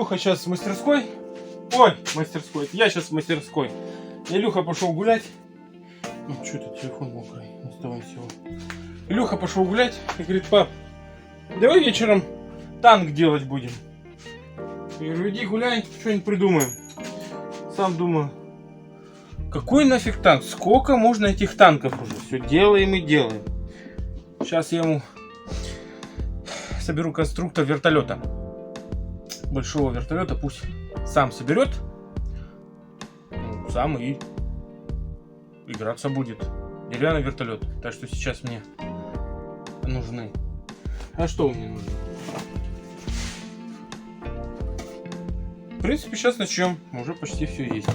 Илюха сейчас в мастерской. Ой, мастерской. Я сейчас в мастерской. Илюха пошел гулять. Ну, что это телефон мокрый? Оставайся его. Илюха пошел гулять и говорит: пап, давай вечером танк делать будем. Я говорю: иди гуляй, что-нибудь придумаем. Сам думаю, какой нафиг танк? Сколько можно этих танков уже? Все делаем и делаем. Сейчас я ему соберу конструктор вертолета. Большого вертолета, пусть сам соберет. Сам и играться будет. Деревянный вертолет. Так что сейчас мне нужны. А что мне нужно? В принципе, сейчас начнем. Уже почти все есть.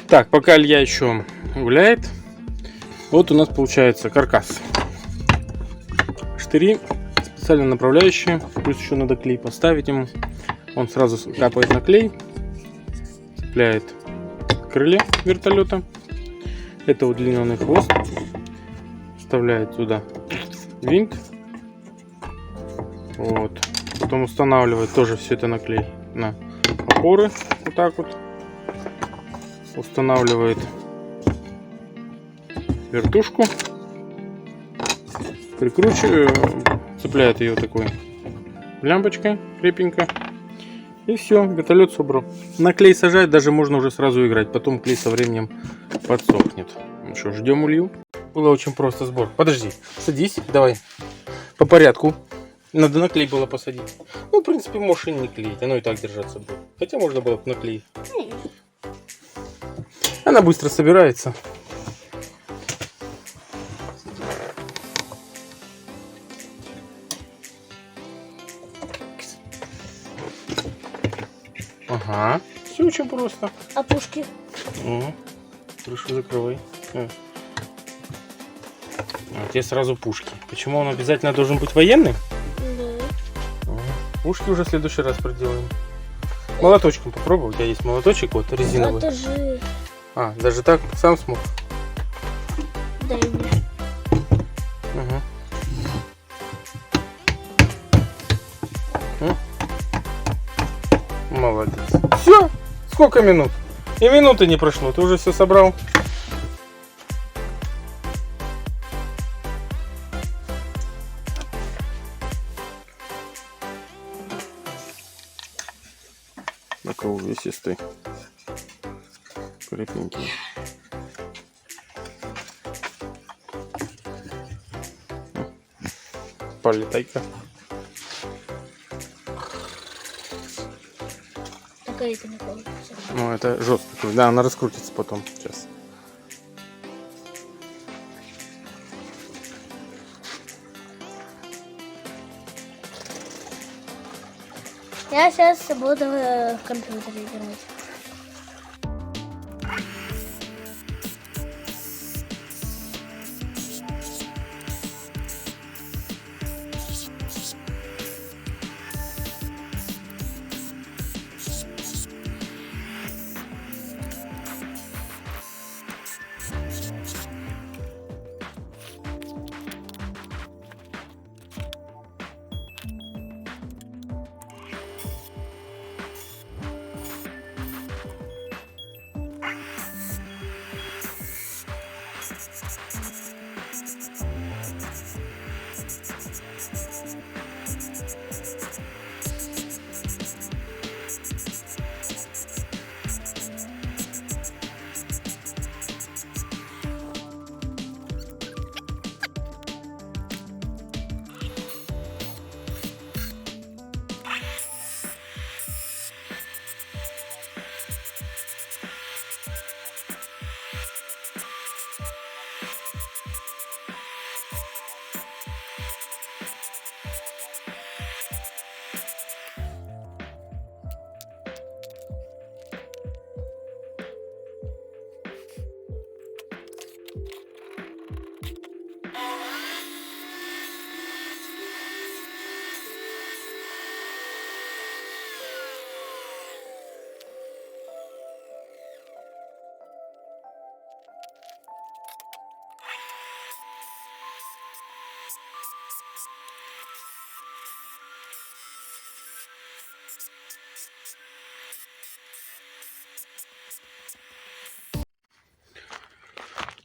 Так, пока Илья еще гуляет, вот у нас получается каркас. Штыри, специально направляющие, плюс еще надо клей поставить ему. Он сразу капает на клей, цепляет крылья вертолета. Это удлиненный хвост. Вставляет сюда винт. Вот. Потом устанавливает тоже все это на клей на опоры. Вот так вот. Устанавливает вертушку, прикручивает, цепляет ее такой лямпочкой крепенько, и все, вертолет собран. На клей сажать даже можно уже сразу играть, потом клей со временем подсохнет. Ну что, ждем Илью. Было очень просто сбор. Подожди, садись, давай по порядку. Надо на клей было посадить. Ну, в принципе, можешь и не клеить, оно и так держаться будет. Хотя можно было бы наклеить. Она быстро собирается. Ага, все очень просто. А пушки? Крышу закрывай. Тебе сразу пушки. Почему он обязательно должен быть военный? Да. Пушки уже в следующий раз проделаем. Молоточком попробуй. У тебя есть молоточек вот резиновый. Это же... А, даже так сам смог? Дай мне. Молодец. Все? Сколько минут? И минуты не прошло. Ты уже все собрал? Такой увесистый. Крепенький. Полетай-ка. Такая это не получится. Ну, это жестко. Да, она раскрутится потом. Сейчас. Я сейчас буду в компьютере играть.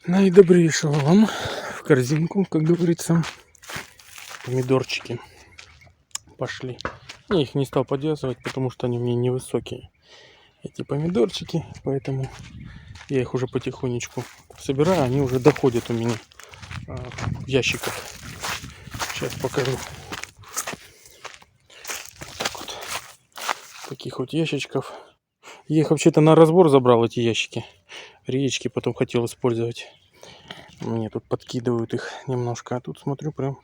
Наидобрейшего вам в корзинку, как говорится, помидорчики пошли. Я их не стал подвязывать, потому что они мне невысокие, эти помидорчики, поэтому я их уже потихонечку собираю. Они уже доходят у меня в ящиках. Сейчас покажу. Вот так вот. Таких вот ящичков. Я их вообще-то на разбор забрал, эти ящики. Речки потом хотел использовать. Мне тут подкидывают их немножко. А тут смотрю, прям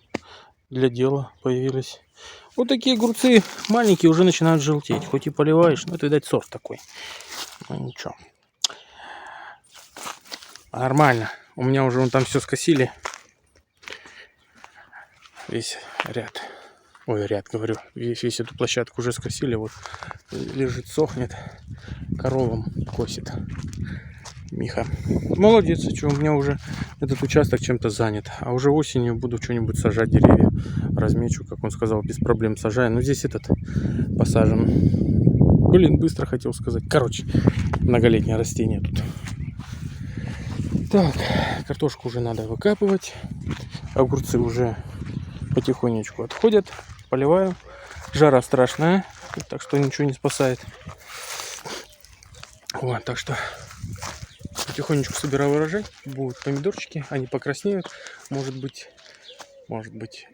для дела появились. Вот такие огурцы маленькие уже начинают желтеть. Хоть и поливаешь, но это, видать, сорт такой. Ну ничего. Нормально. У меня уже вон там все скосили. Весь ряд. Ой, ряд, говорю. Весь эту площадку уже скосили. Вот лежит, сохнет. Коровам косит Миха. Молодец, что у меня уже этот участок чем-то занят. А уже осенью буду что-нибудь сажать, деревья. Размечу, как он сказал, без проблем сажаю. Но здесь этот посажен. Блин, быстро хотел сказать. Короче, многолетнее растение тут. Так, картошку уже надо выкапывать. Огурцы уже потихонечку отходят. Поливаю. Жара страшная, так что ничего не спасает. Вот, так что потихонечку собираю урожай. Будут помидорчики, они покраснеют. Может быть,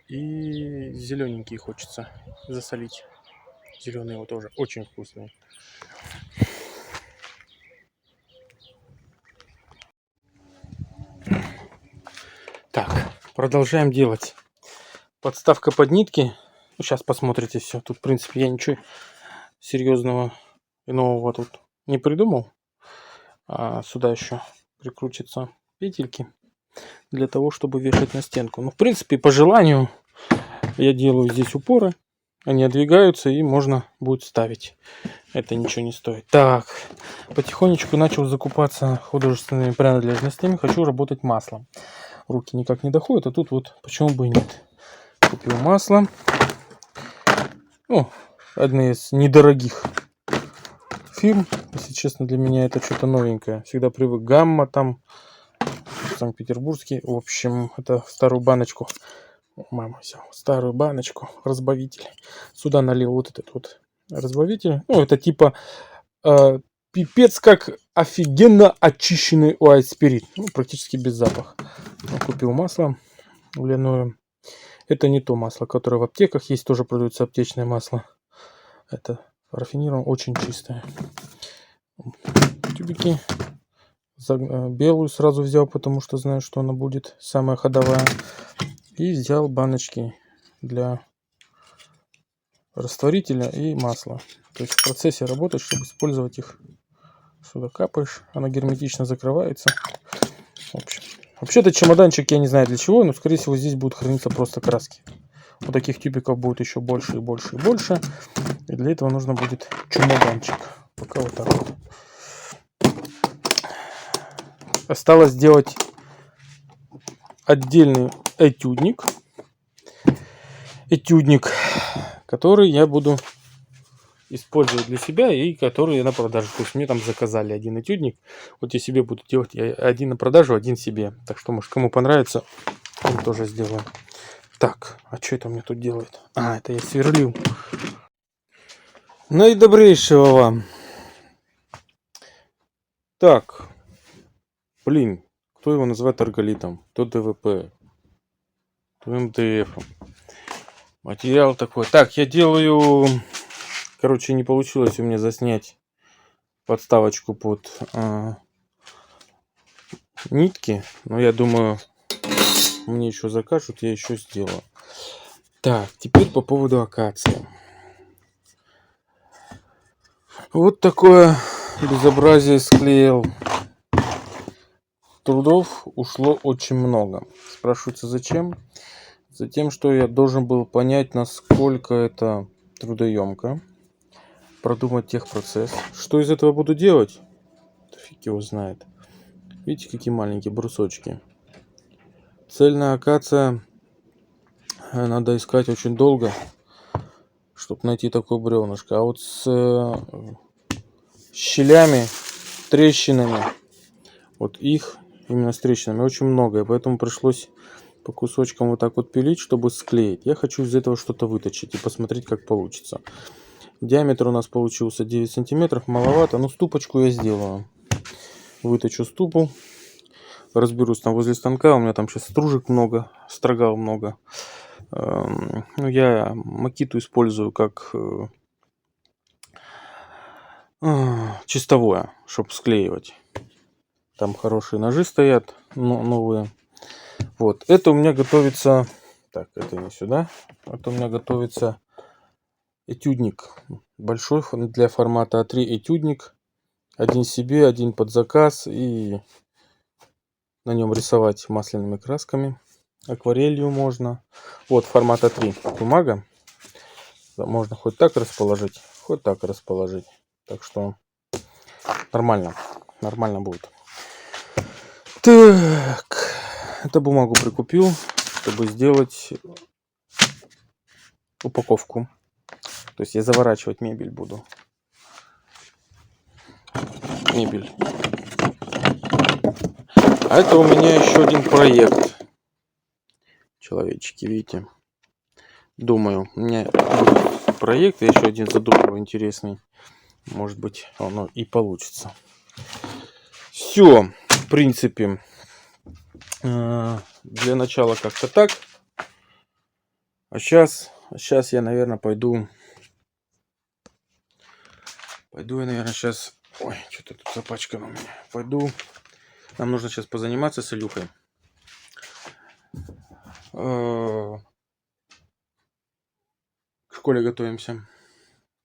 и зелененькие хочется засолить. Зеленые вот тоже очень вкусные. Так, продолжаем делать. Подставка под нитки. Сейчас посмотрите все. Тут, в принципе, я ничего серьезного и нового тут не придумал. А сюда еще прикрутятся петельки для того, чтобы вешать на стенку. Ну, в принципе, по желанию я делаю здесь упоры. Они отдвигаются и можно будет ставить. Это ничего не стоит. Так, потихонечку начал закупаться художественными принадлежностями. Хочу работать маслом. Руки никак не доходят, а тут вот почему бы и нет. Купил масло. Ну, одна из недорогих фирм. Если честно, для меня это что-то новенькое. Всегда привык Гамма там, Санкт-Петербургский. В общем, это старую баночку. Мама взяла старую баночку, разбавитель. Сюда налил вот этот вот разбавитель. Ну, это типа пипец как офигенно очищенный white spirit. Ну, практически без запаха. Купил масло льняное. Это не то масло, которое в аптеках есть. Тоже продается аптечное масло. Это рафинированное, очень чистое. Тюбики. Белую сразу взял, потому что знаю, что она будет самая ходовая. И взял баночки для растворителя и масла. То есть в процессе работать, чтобы использовать их. Сюда капаешь, она герметично закрывается. В общем, вообще-то чемоданчик я не знаю для чего, но скорее всего здесь будут храниться просто краски. Вот таких тюбиков будет еще больше и больше и больше. И для этого нужно будет чемоданчик. Пока вот так вот. Осталось сделать отдельный этюдник. Который я буду использовать для себя и который на продажу. То есть мне там заказали один этюдник. Вот я себе буду делать один на продажу, один себе. Так что, может, кому понравится, он тоже сделаю. Так, а что это у меня тут делает? А, это я сверлил. Наидобрейшего вам. Так. Блин, кто его называет арголитом? То ДВП, то МДФ. Материал такой. Так, я делаю... Короче, не получилось у меня заснять подставочку под нитки. Но я думаю, мне еще закажут, я еще сделаю. Так, теперь по поводу акации. Вот такое безобразие склеил. Трудов ушло очень много. Спрашивается, зачем? Затем, что я должен был понять, насколько это трудоемко. Продумать техпроцесс. Что из этого буду делать? Фиг его знает. Видите, какие маленькие брусочки. Цельная акация надо искать очень долго, чтобы найти такое бревнышко. А вот с щелями, трещинами, вот их именно с трещинами очень много. И поэтому пришлось по кусочкам вот так вот пилить, чтобы склеить. Я хочу из этого что-то выточить и посмотреть, как получится. Диаметр у нас получился 9 сантиметров, маловато, но ступочку я сделаю. Выточу ступу, разберусь там возле станка, у меня там сейчас стружек много, строгал много. Ну, я макиту использую как чистовое, чтобы склеивать. Там хорошие ножи стоят, новые. Вот, это у меня готовится... Так, это не сюда. Это у меня готовится этюдник. Большой для формата А3 этюдник. Один себе, один под заказ. И на нем рисовать масляными красками. Акварелью можно. Вот формат А3 бумага. Можно хоть так расположить, хоть так расположить. Так что нормально. Нормально будет. Так. Эту бумагу прикупил, чтобы сделать упаковку. То есть я заворачивать мебель буду. Мебель. А это у меня еще один проект. Человечки, видите? Думаю, у меня будет проект, я еще один задумываю интересный. Может быть, оно и получится. Все, в принципе, для начала как-то так. А сейчас я, наверное, пойду я, наверное, сейчас... Ой, что-то тут запачкано у меня. Пойду. Нам нужно сейчас позаниматься с Илюхой. К школе готовимся.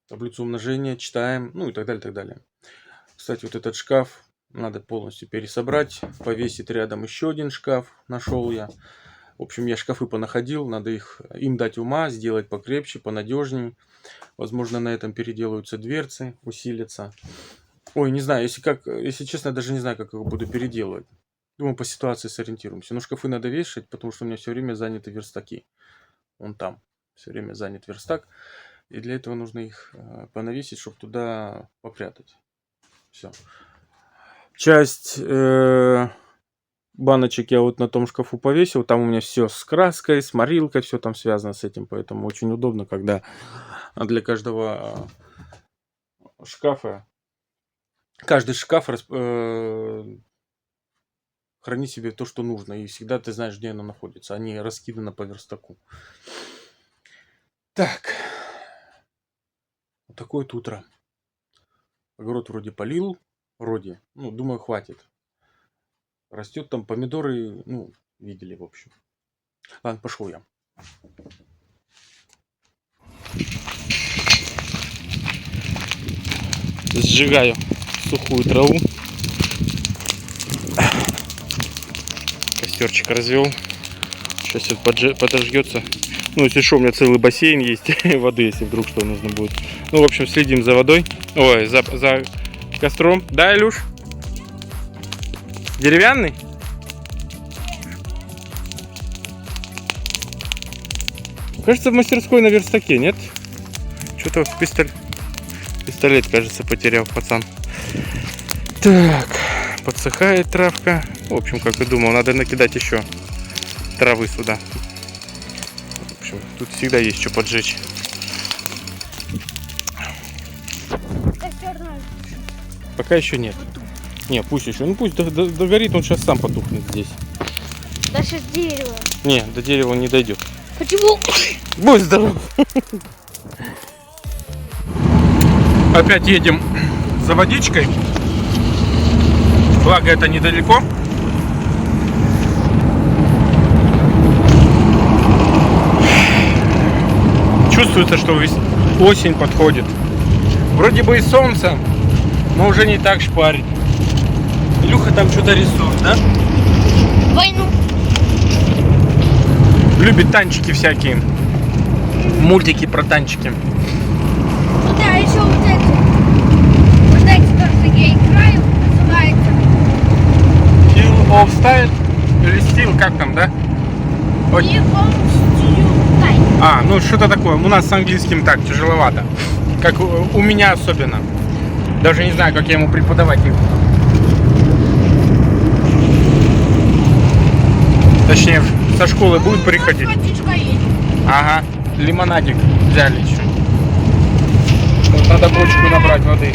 Таблицу умножения читаем. Ну и так далее, так далее. Кстати, вот этот шкаф надо полностью пересобрать. Повесить рядом еще один шкаф. Нашел я. В общем, я шкафы понаходил. Надо им дать ума, сделать покрепче, понадежней. Возможно, на этом переделаются дверцы, усилятся. Ой, не знаю, если честно, я даже не знаю, как их буду переделывать. Думаю, по ситуации сориентируемся. Но шкафы надо вешать, потому что у меня все время заняты верстаки. Вон там все время занят верстак. И для этого нужно их понавесить, чтобы туда попрятать. Все. Часть баночек я вот на том шкафу повесил. Там у меня все с краской, с морилкой, все там связано с этим. Поэтому очень удобно, когда для каждого шкафа каждый шкаф храни себе то, что нужно. И всегда ты знаешь, где оно находится. Они раскиданы по верстаку. Так. Вот такое вот утро. Огород вроде полил. Вроде. Ну, думаю, хватит. Растет там помидоры. Ну, видели, в общем. Ладно, пошел я. Сжигаю сухую траву. Костерчик развел. Сейчас это подожгется. Ну, если что, у меня целый бассейн есть воды, если вдруг что нужно будет. Ну, в общем, следим за водой. Ой, за костром. Да, Илюш? Деревянный? Кажется, в мастерской на верстаке, нет? Что-то пистолет, кажется, потерял пацан. Так, подсыхает травка. В общем, как и думал, надо накидать еще травы сюда. В общем, тут всегда есть что поджечь. Пока еще нет. Не, пусть еще. Ну пусть догорит, он сейчас сам потухнет здесь. Даже с дерева. Не, до дерева он не дойдет. Почему? Будь здоров. Опять едем за водичкой. Благо это недалеко. Чувствуется, что осень подходит. Вроде бы и солнце, но уже не так шпарит. Илюха там что-то рисует, да? Войну. Любит танчики всякие. Мультики про танчики. Ну да, еще вот эти. Вот эти тоже я играю, называется. Steel of Style или Steel, как там, да? А, ну что-то такое. У нас с английским так тяжеловато. Как у меня особенно. Даже не знаю, как я ему преподавать их. Точнее, со школы будет приходить. Ага, лимонадик взяли еще. Вот надо бочку набрать воды.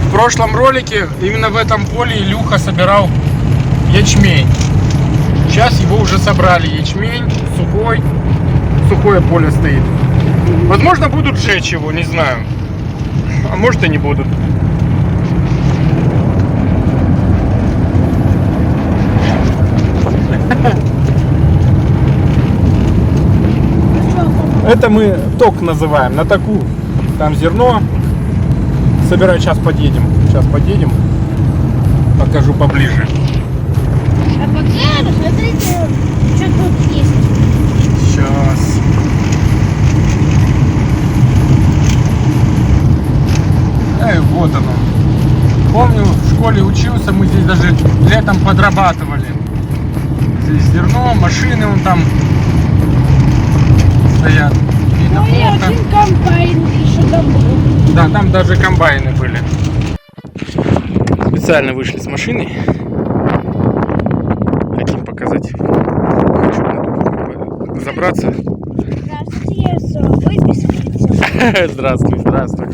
В прошлом ролике именно в этом поле Илюха собирал ячмень. Сейчас его уже собрали. Ячмень сухой. Сухое поле стоит. Возможно, будут сжечь его, не знаю. А может и не будут. Это мы ток называем, на таку. Там зерно. Собираю, сейчас подъедем. Сейчас подъедем. Покажу поближе. А пока, смотрите, что тут есть. Сейчас. Вот оно. Помню, в школе учился, мы здесь даже летом подрабатывали. Здесь зерно, машины вон там стоят. Видно плохо. Один комбайн еще там был. Да, там даже комбайны были. Специально вышли с машины. Хотим показать. Хочу забраться. Здравствуйте, я с выпиской. Здравствуй, здравствуй.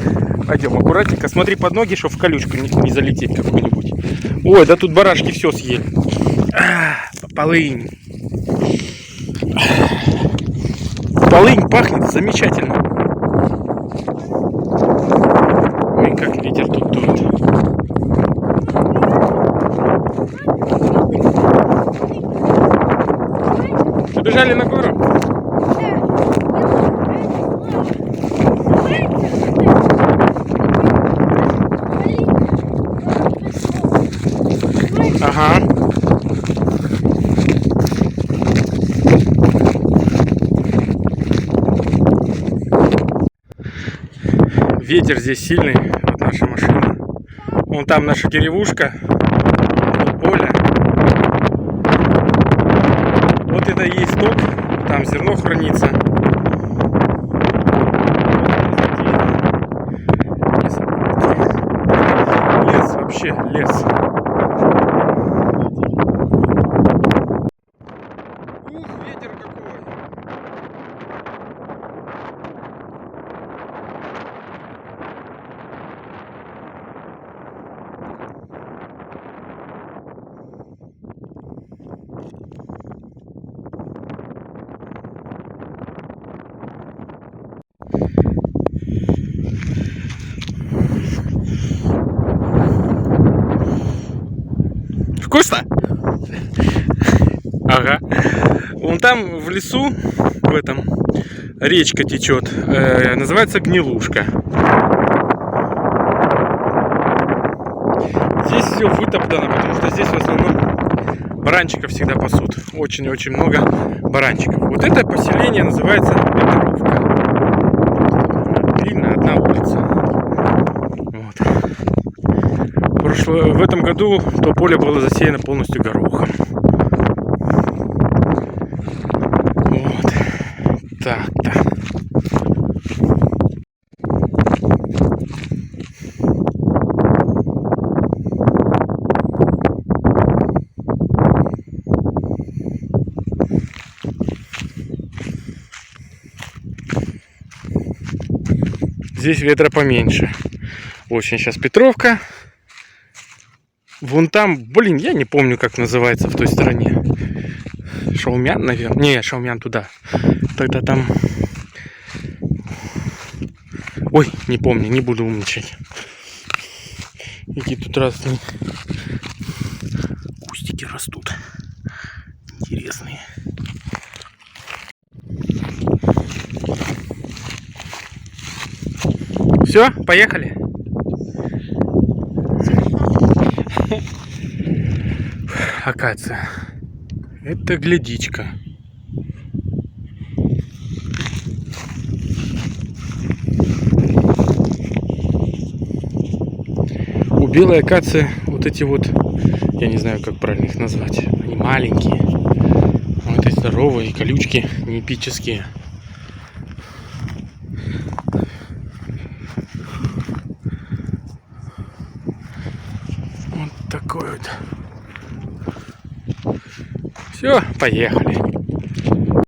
Пойдем аккуратненько. Смотри под ноги, чтобы в колючку не залететь какую-нибудь. Ой, да тут барашки все съели. Полынь. Полынь пахнет замечательно. Ой, как ветер тут дует. Побежали на гору? Ага. Ветер здесь сильный. Вот наша машина. Вон там наша деревушка. Тут поле. Вот это и есть ток. Там зерно хранится. Лес вообще, лес. Ух, ветер какой! Вкусно? Ага. Вон там в лесу, в этом, речка течет. Называется Гнилушка. Здесь все вытоптано, потому что здесь в основном баранчиков всегда пасут. Очень-очень много баранчиков. Вот это поселение называется Петровка. Длинная одна улица. Вот. В этом году то поле было засеяно полностью горохом. Вот. Так-то. Здесь ветра поменьше. Очень сейчас Петровка. Вон там, блин, я не помню, как называется в той стороне. Шаумян, наверное. Не, Шаумян туда. Тогда там... Ой, не помню, не буду умничать. Какие тут разные кустики растут. Интересные. Все, поехали. Акация. Это глядичка. У белой акации вот эти вот, я не знаю, как правильно их назвать. Они маленькие. Вот эти здоровые колючки, не эпические. Вот такой вот. Все, поехали.